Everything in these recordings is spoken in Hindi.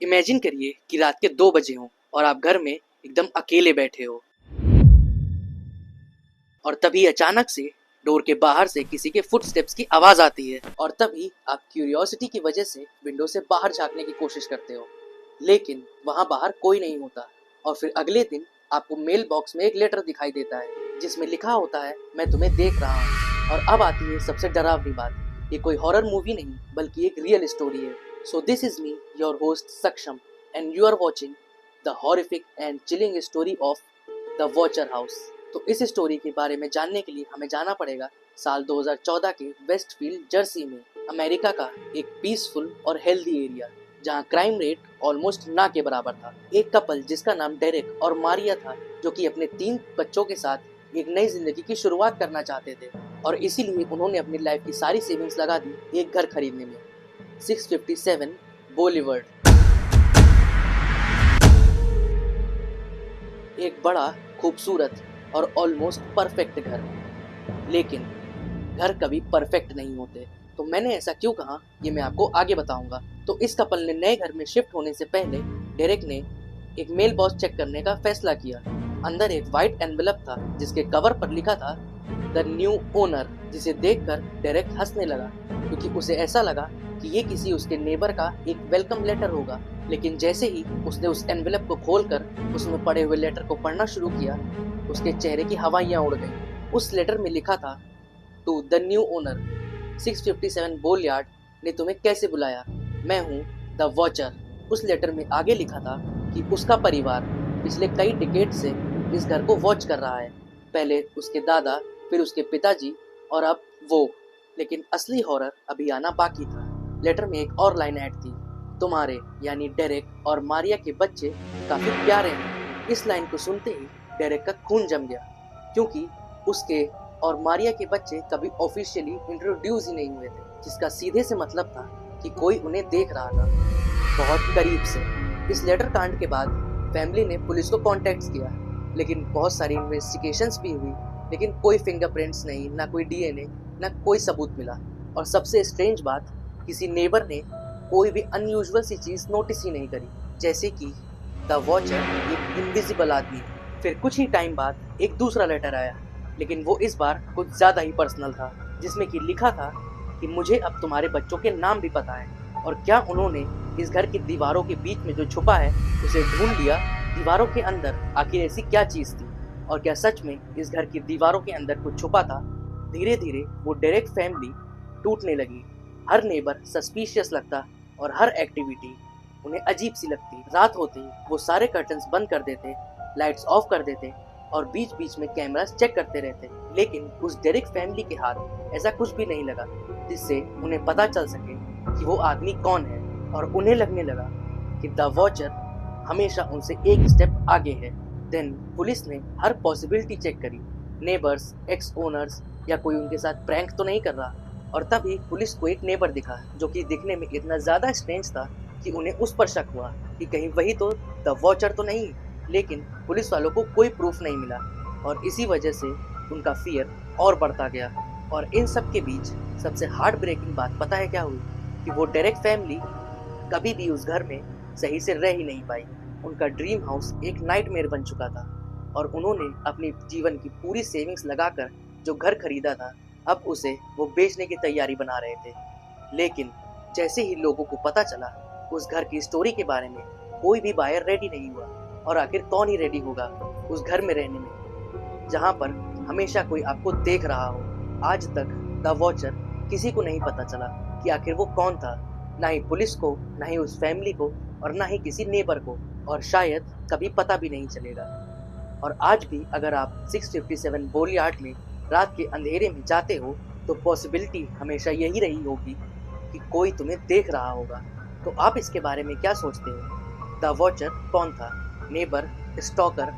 इमेजिन करिए कि रात के 2 बजे हों और आप घर में एकदम अकेले बैठे हो और तभी अचानक से डोर के बाहर से किसी के फुटस्टेप्स की आवाज आती है और तभी आप क्यूरियोसिटी की वजह से विंडो से बाहर झांकने की कोशिश करते हो, लेकिन वहां बाहर कोई नहीं होता। और फिर अगले दिन आपको मेल बॉक्स में एक लेटर दिखाई देता है जिसमें लिखा होता है, मैं तुम्हें देख रहा हूँ। और अब आती है सबसे डरावनी बात, ये कोई हॉरर मूवी नहीं बल्कि एक रियल स्टोरी है। So this is me your host Saksham and you are watching the horrific and chilling story of the watcher house. तो इस स्टोरी के बारे में जानने के लिए हमें जाना पड़ेगा साल 2014 के वेस्टफील्ड जर्सी में, अमेरिका का एक पीसफुल और हेल्दी एरिया जहां क्राइम रेट ऑलमोस्ट ना के बराबर था। एक कपल जिसका नाम डेरेक और मारिया था, जो कि अपने 3 बच्चों के साथ एक नई जिंदगी की शुरुआत करना चाहते थे और इसीलिए उन्होंने अपनी लाइफ की सारी सेविंग्स लगा दी एक घर खरीदने में। 657 बोलीवर्ड, एक बड़ा, खूबसूरत और ऑलमोस्ट परफेक्ट घर। लेकिन घर कभी परफेक्ट नहीं होते, तो मैंने ऐसा क्यों कहा ये मैं आपको आगे बताऊंगा। तो इस कपल ने नए घर में शिफ्ट होने से पहले डेरेक ने एक मेल बॉक्स चेक करने का फैसला किया। अंदर एक वाइट एनवेलप था जिसके कवर पर लिखा था द न्यू ओनर, जिसे देखकर डेरेक हंसने लगा क्योंकि उसे ऐसा लगा कि ये किसी उसके नेबर का एक वेलकम लेटर होगा। लेकिन जैसे ही उसने उस एनवेलप को खोलकर उसमें पड़े हुए लेटर को पढ़ना शुरू किया, उसके चेहरे की हवाइयां उड़ गईं। उस लेटर में लिखा था, टू द न्यू ओनर, 657 बोलयार्ड ने तुम्हें कैसे बुलाया, मैं हूँ द वॉचर। उस लेटर में आगे लिखा था कि उसका परिवार पिछले कई डिकेड से इस घर को वॉच कर रहा है, पहले उसके दादा, फिर उसके पिताजी और अब वो। लेकिन असली हॉरर अभी आना बाकी था। लेटर में एक और लाइन ऐड थी, तुम्हारे यानी डेरेक और मारिया के बच्चे काफी प्यारे हैं। इस लाइन को सुनते ही डेरेक का खून जम गया क्योंकि उसके और मारिया के बच्चे कभी ऑफिशियली इंट्रोड्यूस ही नहीं हुए थे, जिसका सीधे से मतलब था कि कोई उन्हें देख रहा था बहुत करीब से। इस लेटर कांड के बाद फैमिली ने पुलिस को कॉन्टेक्ट किया, लेकिन बहुत सारी इन्वेस्टिगेशंस भी हुई, लेकिन कोई फिंगरप्रिंट्स नहीं, ना कोई डीएनए, ना कोई सबूत मिला। और सबसे स्ट्रेंज बात, किसी नेबर ने कोई भी अनयूजुअल सी चीज नोटिस ही नहीं करी, जैसे कि द वॉचर एक इनविजिबल आदमी। फिर कुछ ही टाइम बाद एक दूसरा लेटर आया, लेकिन वो इस बार कुछ ज्यादा ही पर्सनल था, जिसमें कि लिखा था कि मुझे अब तुम्हारे बच्चों के नाम भी पता है और क्या उन्होंने इस घर की दीवारों के बीच में जो छुपा है उसे ढूंढ लिया। दीवारों के अंदर आखिर ऐसी क्या चीज थी और क्या सच में इस घर की दीवारों के अंदर कुछ छुपा था। धीरे धीरे वो डायरेक्ट फैमिली टूटने लगी। हर नेबर सस्पिशियस लगता और हर एक्टिविटी उन्हें अजीब सी लगती। रात होते ही वो सारे कर्टन्स बंद कर देते, लाइट्स ऑफ कर देते और बीच बीच में कैमरास चेक करते रहते। लेकिन उस डेरिक फैमिली के हाथ ऐसा कुछ भी नहीं लगा जिससे उन्हें पता चल सके कि वो आदमी कौन है। और उन्हें लगने लगा कि द वॉचर हमेशा उनसे एक स्टेप आगे है। देन पुलिस ने हर पॉसिबिलिटी चेक करी, नेबर्स, एक्स ओनर्स या कोई उनके साथ प्रैंक तो नहीं कर रहा। और तभी पुलिस को एक नेबर दिखा जो कि दिखने में इतना ज़्यादा स्ट्रेंज था कि उन्हें उस पर शक हुआ कि कहीं वही तो द वॉचर तो नहीं। लेकिन पुलिस वालों को कोई प्रूफ नहीं मिला और इसी वजह से उनका फियर और बढ़ता गया। और इन सब के बीच सबसे हार्ट ब्रेकिंग बात पता है क्या हुई, कि वो डायरेक्ट फैमिली कभी भी उस घर में सही से रह ही नहीं पाई। उनका ड्रीम हाउस एक नाइटमेयर बन चुका था और उन्होंने अपनी जीवन की पूरी सेविंग्स लगाकर जो घर खरीदा था, अब उसे वो बेचने की तैयारी बना रहे थे। लेकिन जैसे ही लोगों को पता चला उस घर की स्टोरी के बारे में, कोई भी बायर रेडी नहीं हुआ। और आखिर कौन ही रेडी होगा उस घर में रहने में जहां पर हमेशा कोई आपको देख रहा हो। आज तक द वॉचर किसी को नहीं पता चला कि आखिर वो कौन था, ना ही पुलिस को, ना ही उस फैमिली को और ना ही किसी नेबर को, और शायद कभी पता भी नहीं चलेगा। और आज भी अगर आप 657 बोलियार्ड में रात के अंधेरे में जाते हो तो पॉसिबिलिटी हमेशा यही रही होगी कि कोई तुम्हें देख रहा होगा। तो आप इसके बारे में क्या सोचते हो? द वॉचर कौन था, नेबर, स्टॉकर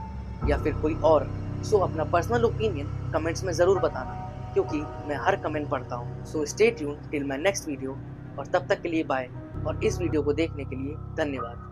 या फिर कोई और? सो अपना पर्सनल ओपिनियन कमेंट्स में ज़रूर बताना, क्योंकि मैं हर कमेंट पढ़ता हूँ। So stay tuned till my next video और तब तक के लिए बाय। और इस वीडियो को देखने के लिए धन्यवाद।